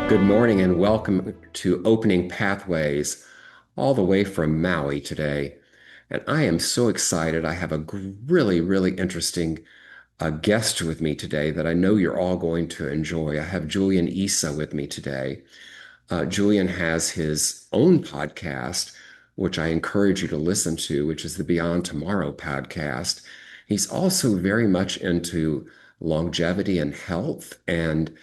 Good morning and welcome to Opening Pathways, all the way from Maui today. And I am so excited. I have a really interesting guest with me today that I know you're all going to enjoy. I have Julian Issa with me today. Julian has his own podcast, which I encourage you to listen to, which is the Beyond Tomorrow podcast. He's also very much into longevity and health and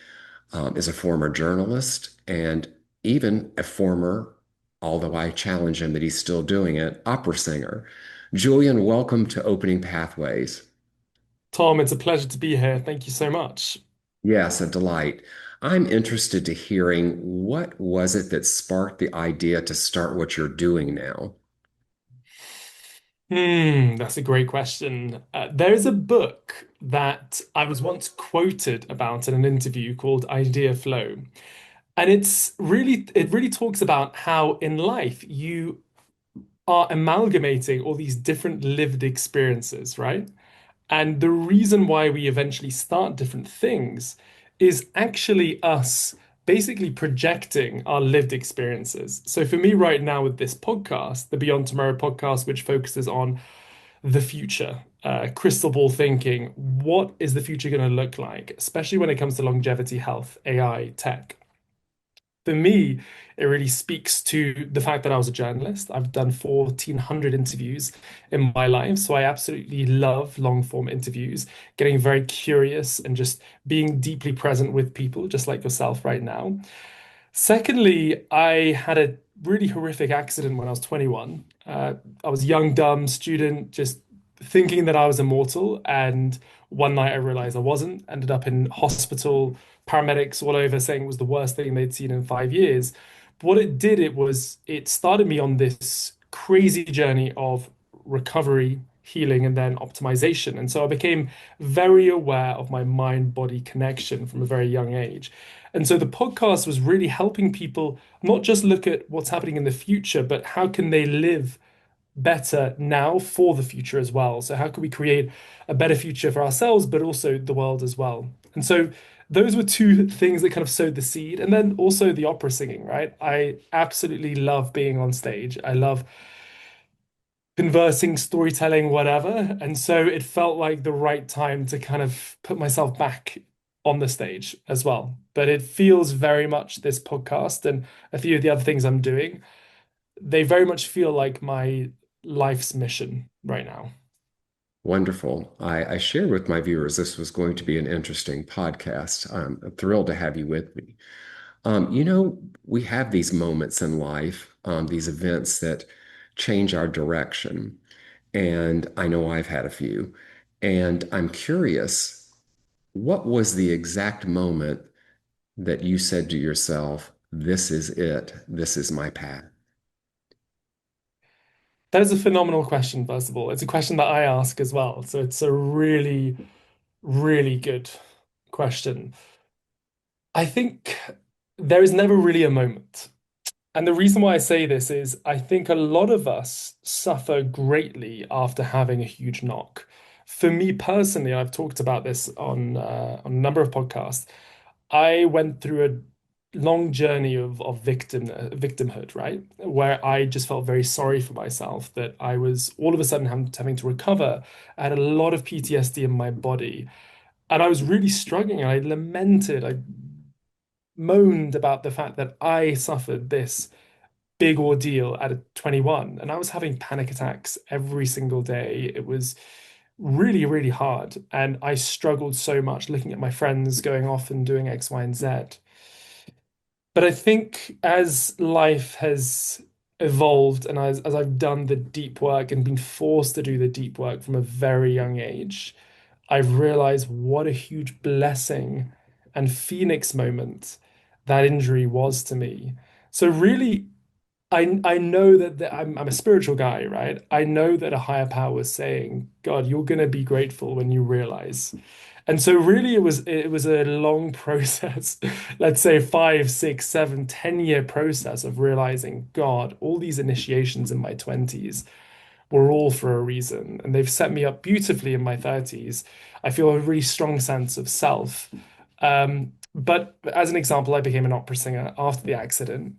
is a former journalist and even a former, although I challenge him that he's still doing it, opera singer. Julian, welcome to Opening Pathways. Tom, it's a pleasure to be here. Thank you so much. Yes, a delight. I'm interested to hearing what was it that sparked the idea to start what you're doing now? That's a great question. There's a book that I was once quoted about in an interview called Idea Flow. And it really talks about how in life you are amalgamating all these different lived experiences, right? And the reason why we eventually start different things is actually us basically projecting our lived experiences. So for me right now with this podcast, the Beyond Tomorrow podcast, which focuses on the future, crystal ball thinking, what is the future going to look like, especially when it comes to longevity, health, AI, tech? For me, it really speaks to the fact that I was a journalist. I've done 1,400 interviews in my life. So I absolutely love long form interviews, getting very curious and just being deeply present with people, just like yourself right now. Secondly, I had a really horrific accident when I was 21. I was a young, dumb student, just thinking that I was immortal. And one night I realized I wasn't, ended up in hospital, paramedics all over saying it was the worst thing they'd seen in 5 years. But what it did, it started me on this crazy journey of recovery, healing, and then optimization. And so I became very aware of my mind-body connection from a very young age. And so the podcast was really helping people not just look at what's happening in the future, but how can they live better now for the future as well. So how can we create a better future for ourselves, but also the world as well? And so those were two things that kind of sowed the seed. And then also the opera singing, right? I absolutely love being on stage. I love conversing, storytelling, whatever. And so it felt like the right time to kind of put myself back on the stage as well. But it feels very much this podcast and a few of the other things I'm doing, they very much feel like my life's mission right now. Wonderful. I shared with my viewers this was going to be an interesting podcast. I'm thrilled to have you with me. We have these moments in life, these events that change our direction. And I know I've had a few. And I'm curious, what was the exact moment that you said to yourself, this is it, this is my path? That is a phenomenal question, first of all. It's a question that I ask as well. So it's a really, really good question. I think there is never really a moment. And the reason why I say this is I think a lot of us suffer greatly after having a huge knock. For me personally, I've talked about this on a number of podcasts. I went through a long journey of victimhood, right? Where I just felt very sorry for myself that I was all of a sudden having to recover. I had a lot of PTSD in my body, and I was really struggling. I lamented, I moaned about the fact that I suffered this big ordeal at 21, and I was having panic attacks every single day. It was really, really hard, and I struggled so much looking at my friends going off and doing X, Y, and Z. But I think as life has evolved and as I've done the deep work and been forced to do the deep work from a very young age, I've realized what a huge blessing and phoenix moment that injury was to me. So really, I know that I'm a spiritual guy, right? I know that a higher power is saying, God, you're gonna be grateful when you realize. And so really it was a long process, let's say 5, 6, 7, 10 year process of realizing, God, all these initiations in my 20s were all for a reason. And they've set me up beautifully in my 30s. I feel a really strong sense of self. But as an example, I became an opera singer after the accident.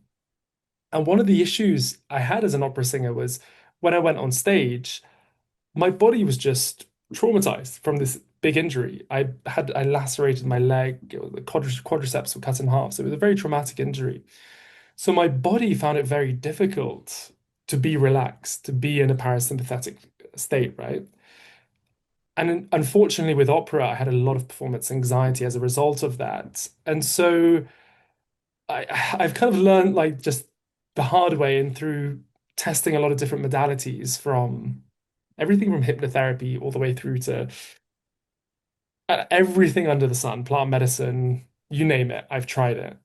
And one of the issues I had as an opera singer was when I went on stage, my body was just traumatized from this big injury. I lacerated my leg, the quadriceps were cut in half. So it was a very traumatic injury. So my body found it very difficult to be relaxed, to be in a parasympathetic state, right? And unfortunately, with opera, I had a lot of performance anxiety as a result of that. And so I've kind of learned like just the hard way and through testing a lot of different modalities from everything from hypnotherapy all the way through to everything under the sun, plant medicine, you name it, I've tried it.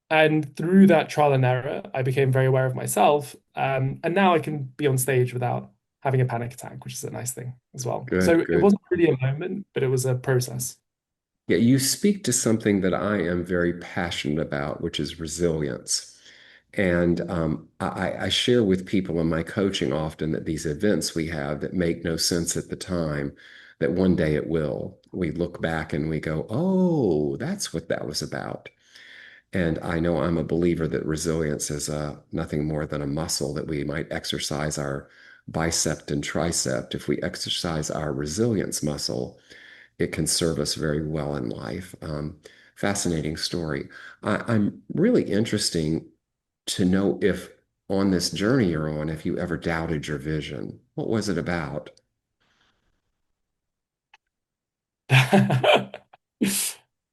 And through that trial and error, I became very aware of myself. And now I can be on stage without having a panic attack, which is a nice thing as well. Good, So it good. wasn't really a moment, but it was a process. Yeah, you speak to something that I am very passionate about, which is resilience. And I share with people in my coaching often that these events we have that make no sense at the time, that one day it will. We look back and we go, oh, that's what that was about. And I know I'm a believer that resilience is nothing more than a muscle that we might exercise our bicep and tricep. If we exercise our resilience muscle, it can serve us very well in life. Fascinating story. I'm really interesting to know if on this journey you're on, if you ever doubted your vision. What was it about?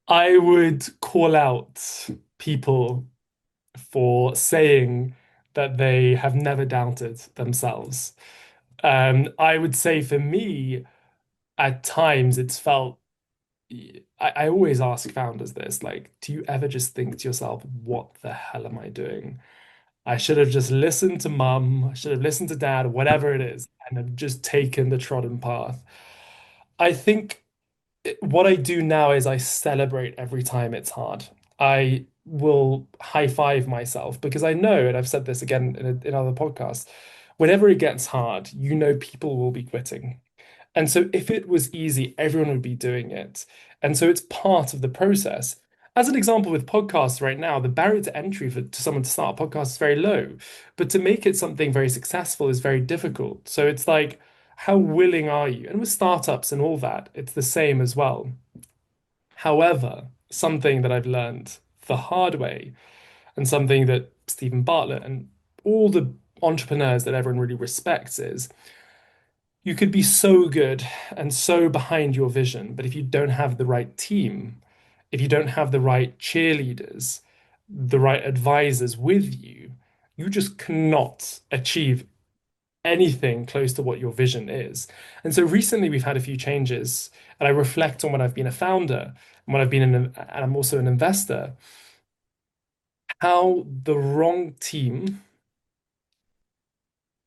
I would call out people for saying that they have never doubted themselves. I would say for me, at times it's felt, I always ask founders this, like, do you ever just think to yourself, what the hell am I doing? I should have just listened to mum, I should have listened to dad, whatever it is, and have just taken the trodden path. I think what I do now is I celebrate every time it's hard. I will high five myself because I know, and I've said this again in other podcasts, whenever it gets hard, you know people will be quitting. And so if it was easy, everyone would be doing it. And so it's part of the process. As an example, with podcasts right now, the barrier to entry for to someone to start a podcast is very low, but to make it something very successful is very difficult. So it's like, how willing are you? And with startups and all that, it's the same as well. However, something that I've learned the hard way, and something that Stephen Bartlett and all the entrepreneurs that everyone really respects is you could be so good and so behind your vision, but if you don't have the right team, if you don't have the right cheerleaders, the right advisors with you, you just cannot achieve anything close to what your vision is. And so recently we've had a few changes, and I reflect on when I've been a founder and when I've been and I'm also an investor, how the wrong team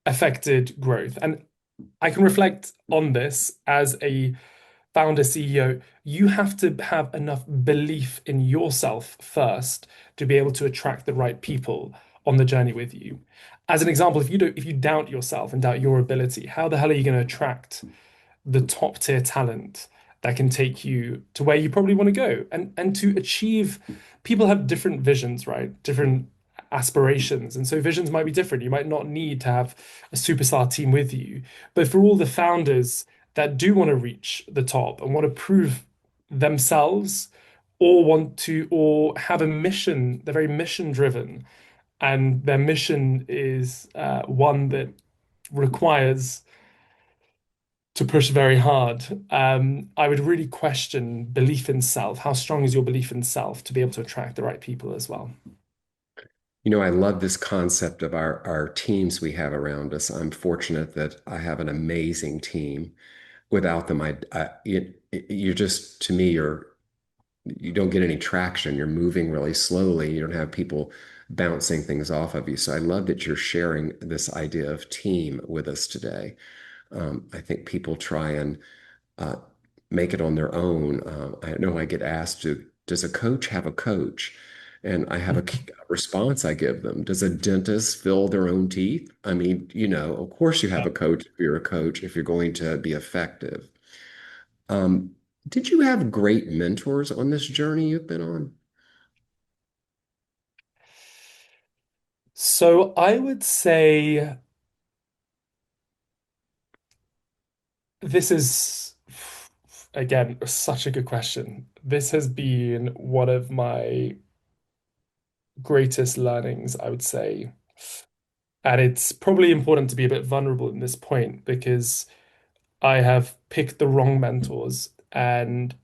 affected growth. And I can reflect on this as a founder, CEO. You have to have enough belief in yourself first to be able to attract the right people on the journey with you. As an example, if you doubt yourself and doubt your ability, how the hell are you going to attract the top tier talent that can take you to where you probably want to go? And to achieve, people have different visions, right? Different aspirations. And so visions might be different. You might not need to have a superstar team with you. But for all the founders that do want to reach the top and want to prove themselves or want to or have a mission, they're very mission driven, and their mission is one that requires to push very hard. I would really question belief in self. How strong is your belief in self to be able to attract the right people as well? You know, I love this concept of our teams we have around us. I'm fortunate that I have an amazing team. Without them, you're just, to me, you don't get any traction. You're moving really slowly. You don't have people bouncing things off of you. So I love that you're sharing this idea of team with us today. I think people try and uh, make it on their own. I know I get asked, does a coach have a coach? And I have a response I give them. Does a dentist fill their own teeth? I mean, of course you have a coach if you're a coach, if you're going to be effective. Um, did you have great mentors on this journey you've been on? So I would say this is, again, such a good question. This has been one of my greatest learnings, I would say. And it's probably important to be a bit vulnerable in this point because I have picked the wrong mentors, and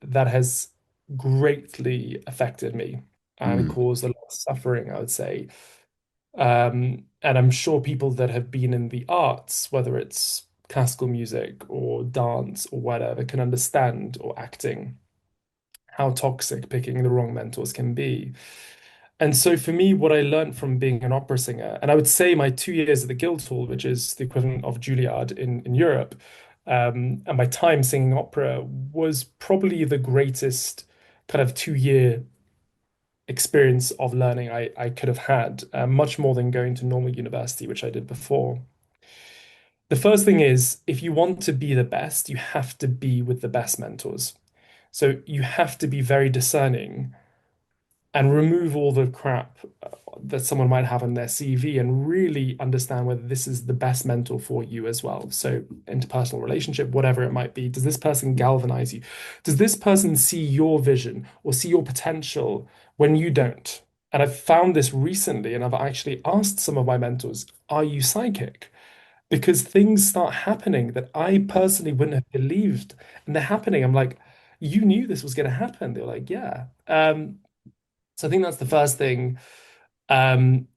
that has greatly affected me and Mm, caused a lot of suffering, I would say. And I'm sure people that have been in the arts, whether it's classical music or dance or whatever, can understand, or acting, how toxic picking the wrong mentors can be. And so for me, what I learned from being an opera singer, and I would say my 2 years at the Guildhall, which is the equivalent of Juilliard in Europe, and my time singing opera was probably the greatest kind of 2 year experience of learning I could have had, much more than going to normal university, which I did before. The first thing is, if you want to be the best, you have to be with the best mentors. So you have to be very discerning and remove all the crap that someone might have on their CV and really understand whether this is the best mentor for you as well. So, interpersonal relationship, whatever it might be, does this person galvanize you? Does this person see your vision or see your potential when you don't? And I've found this recently, and I've actually asked some of my mentors, are you psychic? Because things start happening that I personally wouldn't have believed, and they're happening. I'm like, you knew this was going to happen. They're like, yeah. So I think that's the first thing. Um,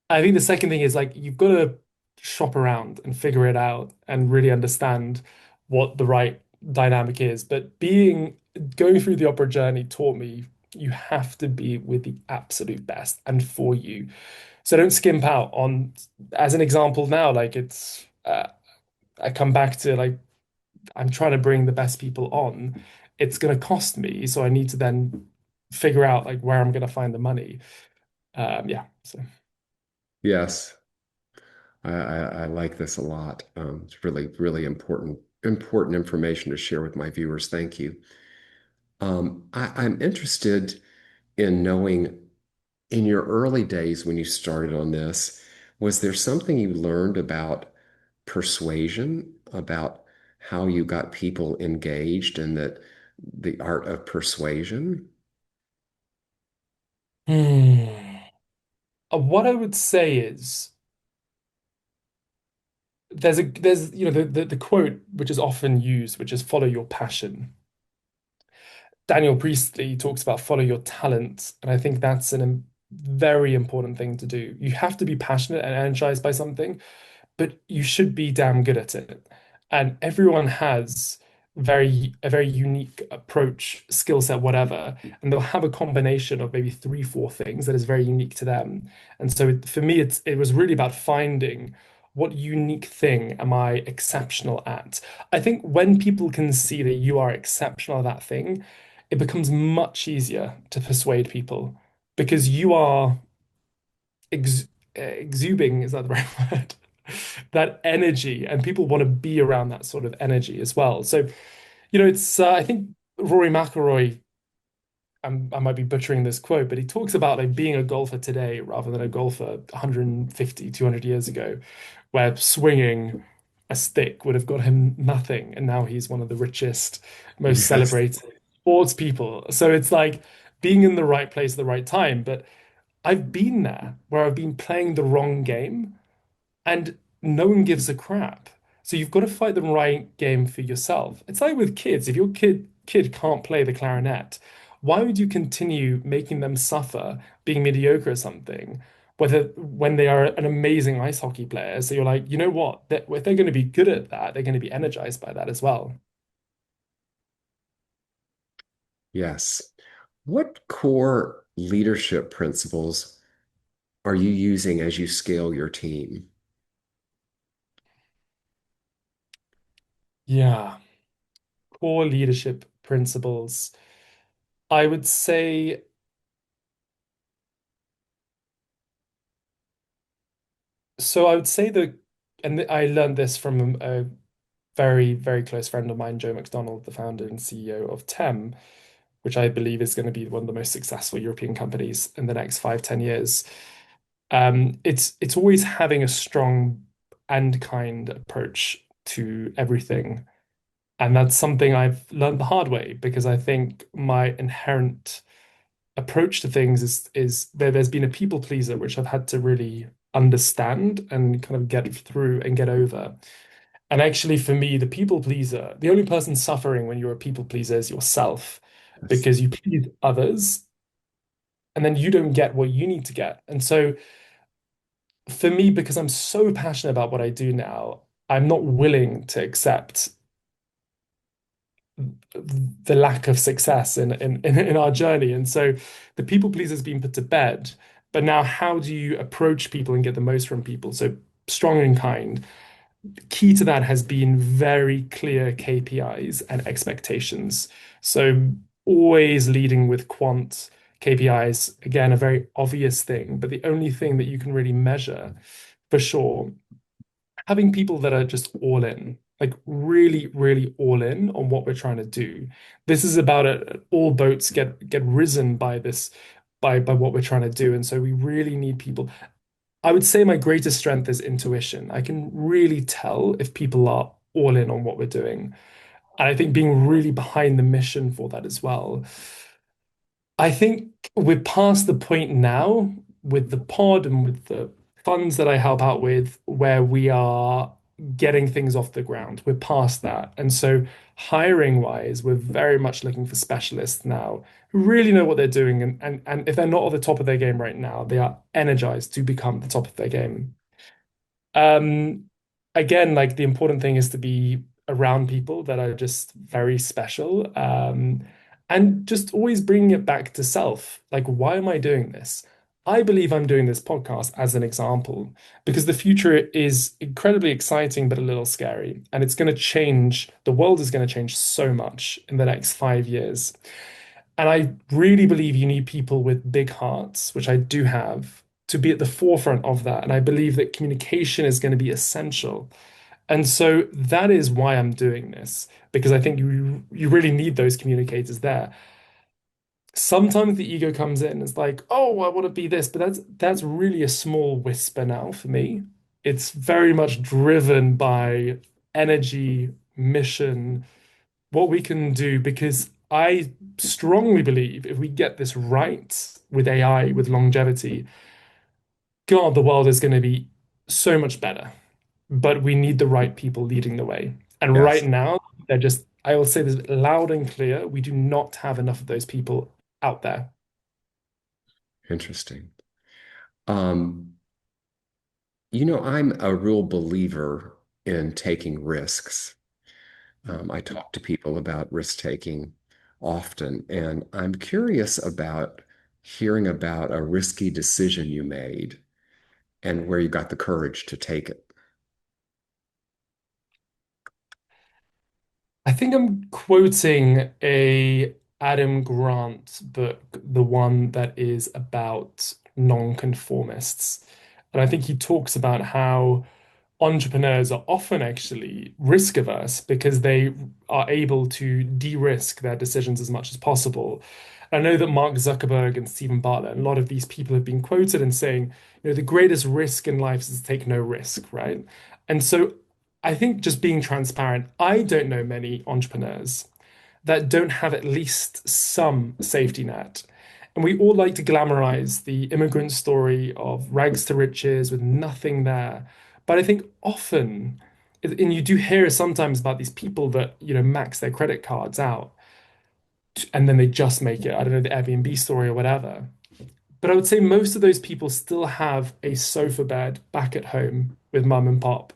I think the second thing is like you've got to shop around and figure it out and really understand what the right dynamic is. But going through the opera journey taught me you have to be with the absolute best and for you. So don't skimp out on, as an example now, like I come back to like I'm trying to bring the best people on. It's going to cost me, so I need to then figure out like where I'm going to find the money. Yeah. So. yes, I like this a lot. It's really, really important information to share with my viewers. Thank you. I'm interested in knowing in your early days when you started on this, was there something you learned about persuasion, about how you got people engaged and that the art of persuasion? Hmm. What I would say is there's the quote which is often used, which is follow your passion. Daniel Priestley talks about follow your talent, and I think that's a very important thing to do. You have to be passionate and energized by something, but you should be damn good at it. And everyone has a very unique approach, skill set, whatever, and they'll have a combination of maybe three, four things that is very unique to them. And so for me, it was really about finding what unique thing am I exceptional at. I think when people can see that you are exceptional at that thing, it becomes much easier to persuade people because you are exuding, is that the right word? That energy, and people want to be around that sort of energy as well. So, it's I think Rory McIlroy, I might be butchering this quote, but he talks about like being a golfer today rather than a golfer 150, 200 years ago, where swinging a stick would have got him nothing, and now he's one of the richest, most Yes. celebrated sports people. So it's like being in the right place at the right time. But I've been there where I've been playing the wrong game and no one gives a crap. So you've got to fight the right game for yourself. It's like with kids. If your kid can't play the clarinet, why would you continue making them suffer being mediocre at something, whether when they are an amazing ice hockey player? So you're like, you know what? If they're going to be good at that, they're going to be energized by that as well. Yes. What core leadership principles are you using as you scale your team? Yeah, core leadership principles. I would say so. I would say I learned this from a very, very close friend of mine, Joe McDonald, the founder and CEO of TEM, which I believe is going to be one of the most successful European companies in the next 5, 10 years. It's always having a strong and kind approach to everything. And that's something I've learned the hard way because I think my inherent approach to things is there's been a people pleaser which I've had to really understand and kind of get through and get over. And actually, for me, the people pleaser, the only person suffering when you're a people pleaser is yourself Yes. because you please others and then you don't get what you need to get. And so, for me, because I'm so passionate about what I do now, I'm not willing to accept the lack of success in our journey. And so the people pleaser's been put to bed. But now, how do you approach people and get the most from people? So strong and kind. Key to that has been very clear KPIs and expectations. So always leading with quant KPIs, again, a very obvious thing, but the only thing that you can really measure for sure, having people that are just all in, like really, really all in on what we're trying to do. This is about it. All boats get risen by this, by what we're trying to do. And so we really need people. I would say my greatest strength is intuition. I can really tell if people are all in on what we're doing. And I think being really behind the mission for that as well. I think we're past the point now with the pod and with the funds that I help out with where we are getting things off the ground. We're past that. And so, hiring wise, we're very much looking for specialists now who really know what they're doing. And if they're not at the top of their game right now, they are energized to become the top of their game. Um, Again, like the important thing is to be around people that are just very special. And just always bringing it back to self. Like, why am I doing this? I believe I'm doing this podcast as an example because the future is incredibly exciting, but a little scary. And it's going to change, the world is going to change so much in the next 5 years. And I really believe you need people with big hearts, which I do have, to be at the forefront of that. And I believe that communication is going to be essential. And so that is why I'm doing this, because I think you really need those communicators there. Sometimes the ego comes in, it's like, oh, I want to be this, but that's really a small whisper now for me. It's very much driven by energy, mission, what we can do because I strongly believe if we get this right with AI, with longevity, God, the world is going to be so much better. But we need the right people leading the way. And right Yes. now, they're just, I will say this loud and clear, we do not have enough of those people out there. Interesting. Um, I'm a real believer in taking risks. I talk to people about risk taking often, and I'm curious about hearing about a risky decision you made and where you got the courage to take it. I think I'm quoting a Adam Grant book, the one that is about nonconformists. And I think he talks about how entrepreneurs are often actually risk averse because they are able to de-risk their decisions as much as possible. I know that Mark Zuckerberg and Stephen Bartlett, and a lot of these people have been quoted in saying, the greatest risk in life is to take no risk, right? And so I think just being transparent, I don't know many entrepreneurs that don't have at least some safety net. And we all like to glamorize the immigrant story of rags to riches with nothing there. But I think often, and you do hear sometimes about these people that, max their credit cards out and then they just make it. I don't know, the Airbnb story or whatever. But I would say most of those people still have a sofa bed back at home with mum and pop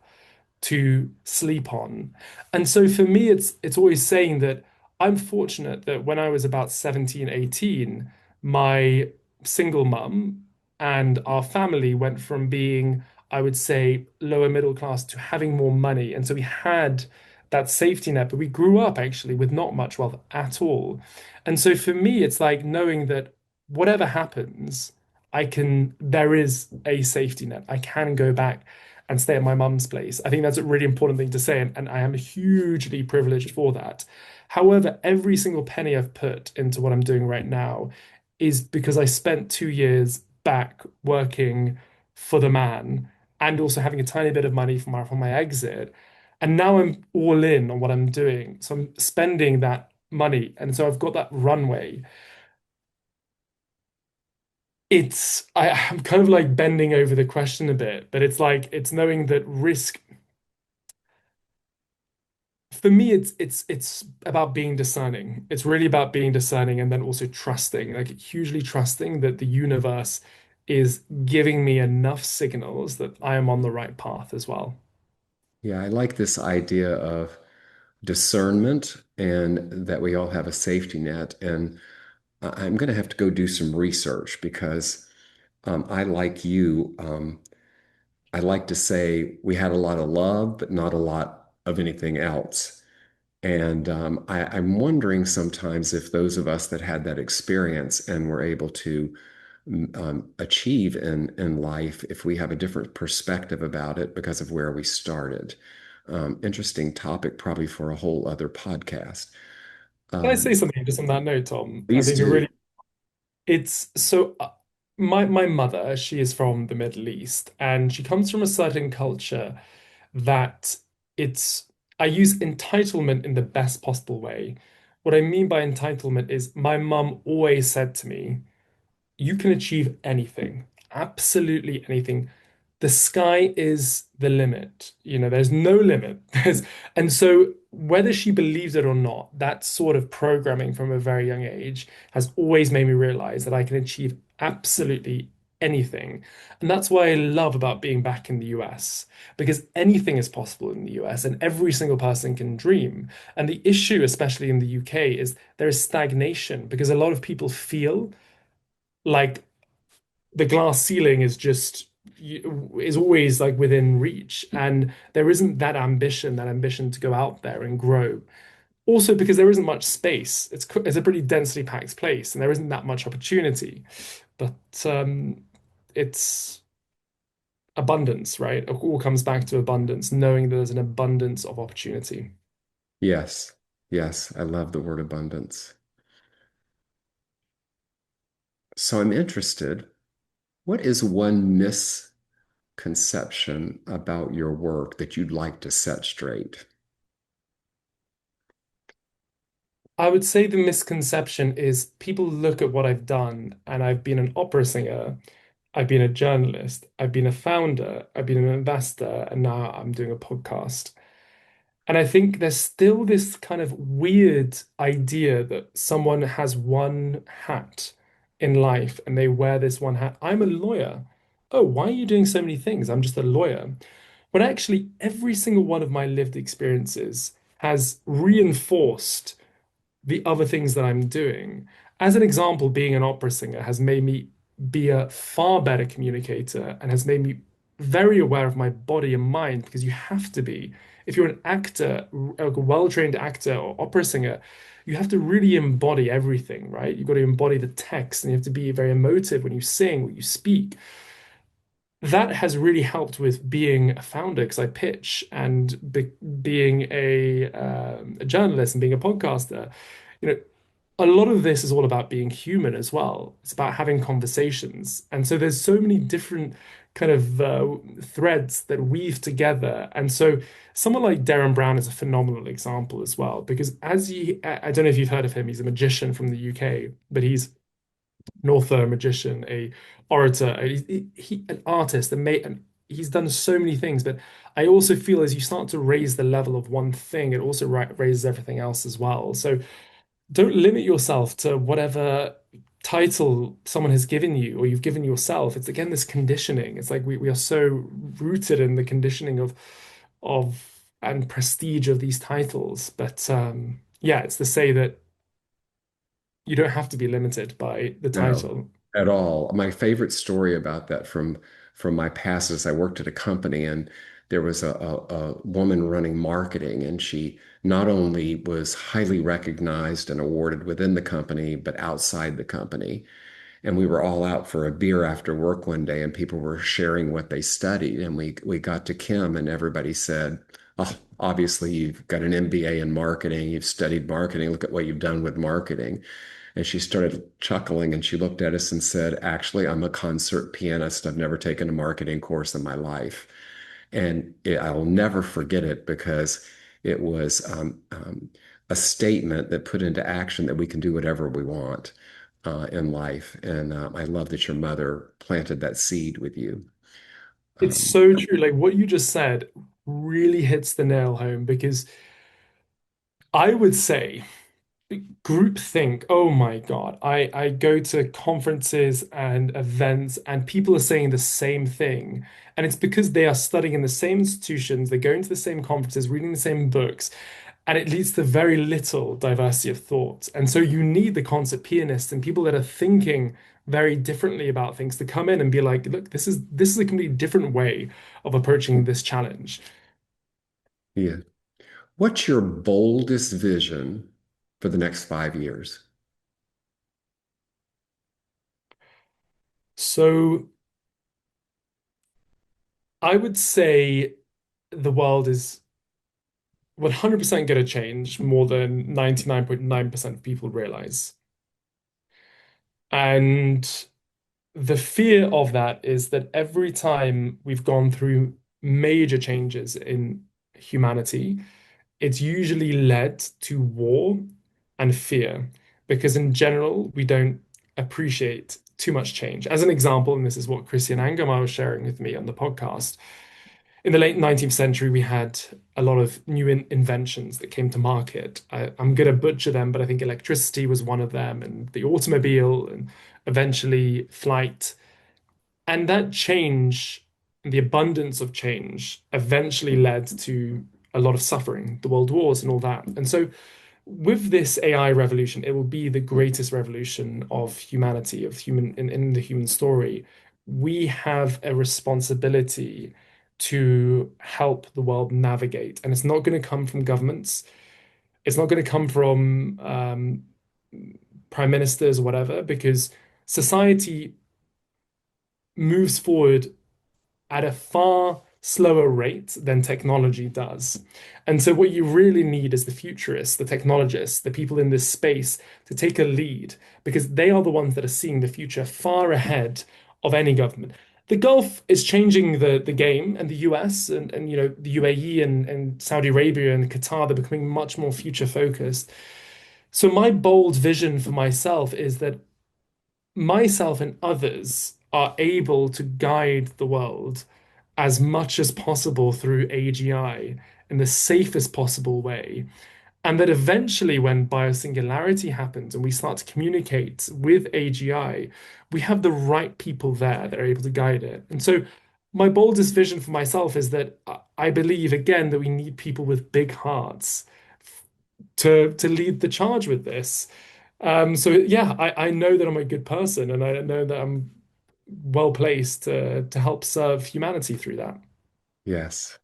to sleep on. And so for me, it's always saying that I'm fortunate that when I was about 17, 18, my single mum and our family went from being, I would say, lower middle class to having more money. And so we had that safety net, but we grew up actually with not much wealth at all. And so for me, it's like knowing that whatever happens, there is a safety net. I can go back and stay at my mum's place. I think that's a really important thing to say, and I am hugely privileged for that. However, every single penny I've put into what I'm doing right now is because I spent 2 years back working for the man and also having a tiny bit of money for my exit. And now I'm all in on what I'm doing. So I'm spending that money. And so I've got that runway. I'm kind of like bending over the question a bit, but it's like it's knowing that risk for me it's about being discerning. It's really about being discerning and then also trusting, like hugely trusting that the universe is giving me enough signals that I am on the right path as well. Yeah, I like this idea of discernment and that we all have a safety net. And I'm going to have to go do some research because I, like you, I like to say we had a lot of love, but not a lot of anything else. And I'm wondering sometimes if those of us that had that experience and were able to achieve in life, if we have a different perspective about it because of where we started. Interesting topic, probably for a whole other podcast. Can I say Um, something just on that note, Tom? I please think a do. really it's so my mother, she is from the Middle East and she comes from a certain culture that it's I use entitlement in the best possible way. What I mean by entitlement is my mum always said to me, you can achieve anything, absolutely anything. The sky is the limit. There's no limit. And so whether she believes it or not, that sort of programming from a very young age has always made me realize that I can achieve absolutely anything. And that's what I love about being back in the US, because anything is possible in the US and every single person can dream. And the issue, especially in the UK, is there is stagnation because a lot of people feel like the glass ceiling is always like within reach, and there isn't that ambition to go out there and grow. Also, because there isn't much space. It's a pretty densely packed place, and there isn't that much opportunity. But it's abundance, right? It all comes back to abundance, knowing that there's an abundance of opportunity. Yes, yes, I love the word abundance. So I'm interested. What is one misconception about your work that you'd like to set straight? I would say the misconception is people look at what I've done, and I've been an opera singer, I've been a journalist, I've been a founder, I've been an investor, and now I'm doing a podcast. And I think there's still this kind of weird idea that someone has one hat in life and they wear this one hat. I'm a lawyer. Oh, why are you doing so many things? I'm just a lawyer. When actually, every single one of my lived experiences has reinforced the other things that I'm doing. As an example, being an opera singer has made me be a far better communicator and has made me very aware of my body and mind because you have to be. If you're an actor, a well-trained actor or opera singer, you have to really embody everything, right? You've got to embody the text and you have to be very emotive when you sing, when you speak. That has really helped with being a founder because I pitch and being a journalist and being a podcaster. You know, a lot of this is all about being human as well. It's about having conversations. And so there's so many different kind of threads that weave together. And so someone like Darren Brown is a phenomenal example as well, because I don't know if you've heard of him, he's a magician from the UK, but he's an author, a magician, a orator, an artist, and he's done so many things. But I also feel as you start to raise the level of one thing, it also raises everything else as well. So don't limit yourself to whatever title someone has given you or you've given yourself. It's again this conditioning. It's like we are so rooted in the conditioning of and prestige of these titles. But yeah, it's to say that you don't have to be limited by the No, title. at all. My favorite story about that from my past is I worked at a company and there was a woman running marketing, and she not only was highly recognized and awarded within the company, but outside the company. And we were all out for a beer after work one day, and people were sharing what they studied. And we got to Kim, and everybody said, Oh, obviously, you've got an MBA in marketing. You've studied marketing. Look at what you've done with marketing. And she started chuckling and she looked at us and said, actually, I'm a concert pianist. I've never taken a marketing course in my life. And I'll never forget it because it was a statement that put into action that we can do whatever we want in life. And I love that your mother planted that seed with you. It's Um, so true. Like what you just said really hits the nail home because I would say groupthink. Oh my God. I go to conferences and events and people are saying the same thing. And it's because they are studying in the same institutions, they're going to the same conferences, reading the same books, and it leads to very little diversity of thought. And so you need the concert pianists and people that are thinking very differently about things to come in and be like, look, this is a completely different way of approaching this challenge. yeah. What's your boldest vision for the next 5 years? So I would say the world is 100% going to change more than 99.9% of people realize. And the fear of that is that every time we've gone through major changes in humanity, it's usually led to war and fear, because in general, we don't appreciate too much change. As an example, and this is what Christian Angermar was sharing with me on the podcast, in the late 19th century, we had a lot of new inventions that came to market. I'm going to butcher them, but I think electricity was one of them, and the automobile, and eventually flight. And that change, the abundance of change, eventually led to a lot of suffering, the world wars and all that. And so, with this AI revolution, it will be the greatest revolution of humanity, of in the human story. We have a responsibility to help the world navigate, and it's not going to come from governments. It's not going to come from prime ministers or whatever, because society moves forward at a far slower rate than technology does. And so, what you really need is the futurists, the technologists, the people in this space to take a lead because they are the ones that are seeing the future far ahead of any government. The Gulf is changing the game, and the US and the UAE and Saudi Arabia and Qatar, they're becoming much more future focused. So my bold vision for myself is that myself and others are able to guide the world as much as possible through AGI in the safest possible way. And that eventually, when biosingularity happens and we start to communicate with AGI, we have the right people there that are able to guide it. And so, my boldest vision for myself is that I believe, again, that we need people with big hearts to lead the charge with this. So yeah, I know that I'm a good person and I know that I'm well placed to help serve humanity through that. Yes.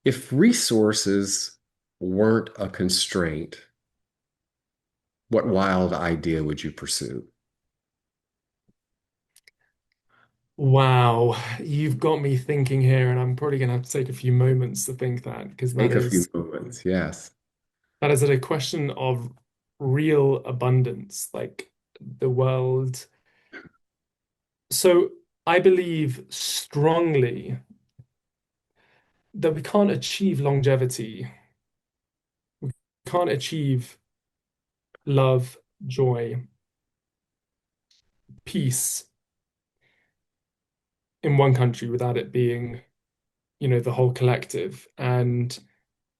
If resources weren't a constraint, what wild idea would you pursue? Wow, you've got me thinking here, and I'm probably gonna have to take a few moments to think that because Take a few moments. Yes. that is a question of real abundance, like the world. So I believe strongly that we can't achieve longevity, we can't achieve love, joy, peace in one country without it being, the whole collective. And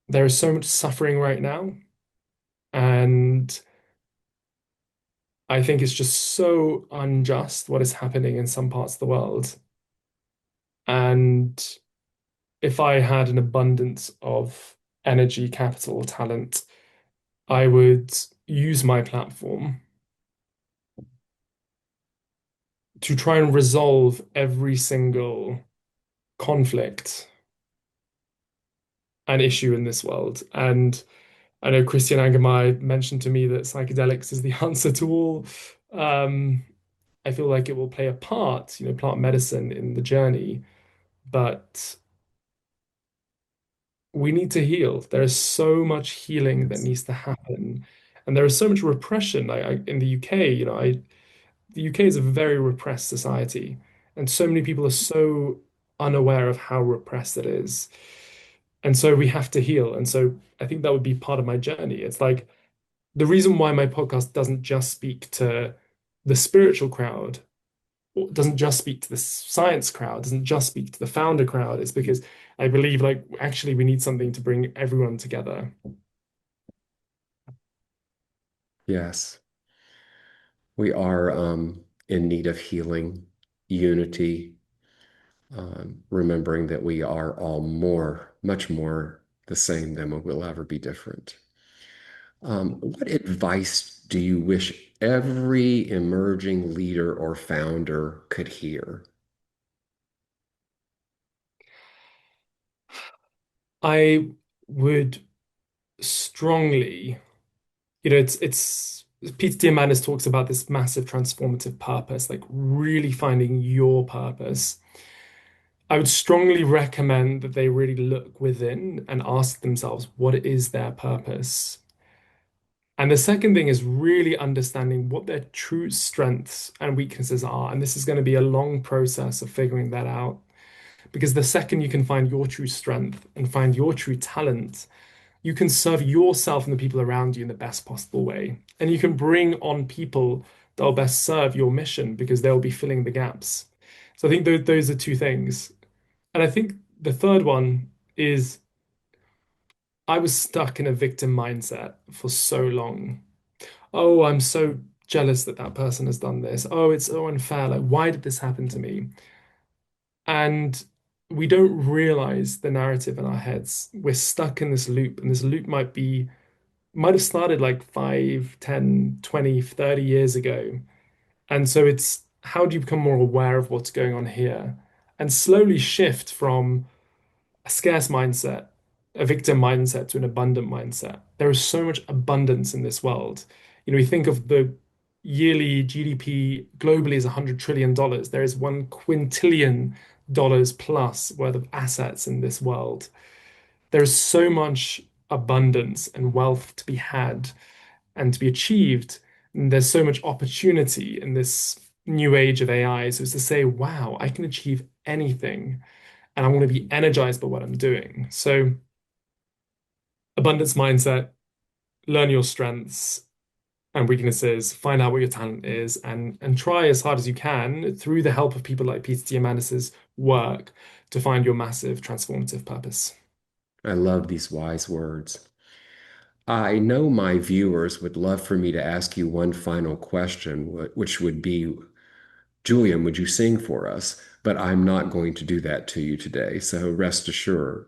there is so much suffering right now. And I think it's just so unjust what is happening in some parts of the world. And if I had an abundance of energy, capital, talent, I would use my platform to try and resolve every single conflict and issue in this world. And I know Christian Angermai mentioned to me that psychedelics is the answer to all. Um, I feel like it will play a part, plant medicine in the journey, but we need to heal. There is so much healing that Yes. needs to happen. And there is so much repression. In the UK, the UK is a very repressed society. And so many people are so unaware of how repressed it is. And so we have to heal. And so I think that would be part of my journey. It's like the reason why my podcast doesn't just speak to the spiritual crowd, or doesn't just speak to the science crowd, doesn't just speak to the founder crowd, is because I believe like actually we need something to bring everyone together. Yes. We are in need of healing, unity, remembering that we are all much more the same than we will ever be different. What advice do you wish every emerging leader or founder could hear? I would strongly, it's Peter Diamandis talks about this massive transformative purpose, like really finding your purpose. I would strongly recommend that they really look within and ask themselves what is their purpose. And the second thing is really understanding what their true strengths and weaknesses are. And this is going to be a long process of figuring that out. Because the second you can find your true strength and find your true talent, you can serve yourself and the people around you in the best possible way. And you can bring on people that will best serve your mission because they'll be filling the gaps. So I think those are two things. And I think the third one is I was stuck in a victim mindset for so long. Oh, I'm so jealous that that person has done this. Oh, it's so unfair. Like, why did this happen to me? And we don't realize the narrative in our heads. We're stuck in this loop, and this loop might have started like 5, 10, 20, 30 years ago. And so it's how do you become more aware of what's going on here and slowly shift from a scarce mindset, a victim mindset to an abundant mindset. There is so much abundance in this world. We think of the yearly GDP globally is $100 trillion. There is $1 quintillion plus worth of assets in this world. There is so much abundance and wealth to be had and to be achieved. And there's so much opportunity in this new age of AI. So it's to say, wow, I can achieve anything and I want to be energized by what I'm doing. So, abundance mindset, learn your strengths and weaknesses, find out what your talent is, and try as hard as you can through the help of people like Peter Diamandis's work to find your massive transformative purpose. I love these wise words. I know my viewers would love for me to ask you one final question, which would be, Julian, would you sing for us? But I'm not going to do that to you today, so rest assured.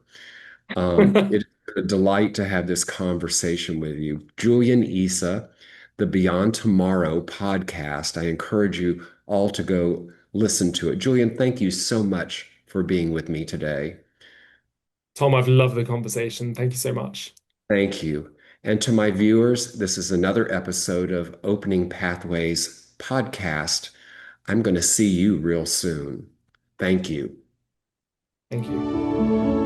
It is a delight to have this conversation with you. Julian Issa, the Beyond Tomorrow podcast. I encourage you all to go listen to it. Julian, thank you so much for being with me today. Tom, I've loved the conversation. Thank you so much. Thank you. And to my viewers, this is another episode of Opening Pathways podcast. I'm going to see you real soon. Thank you. Thank you.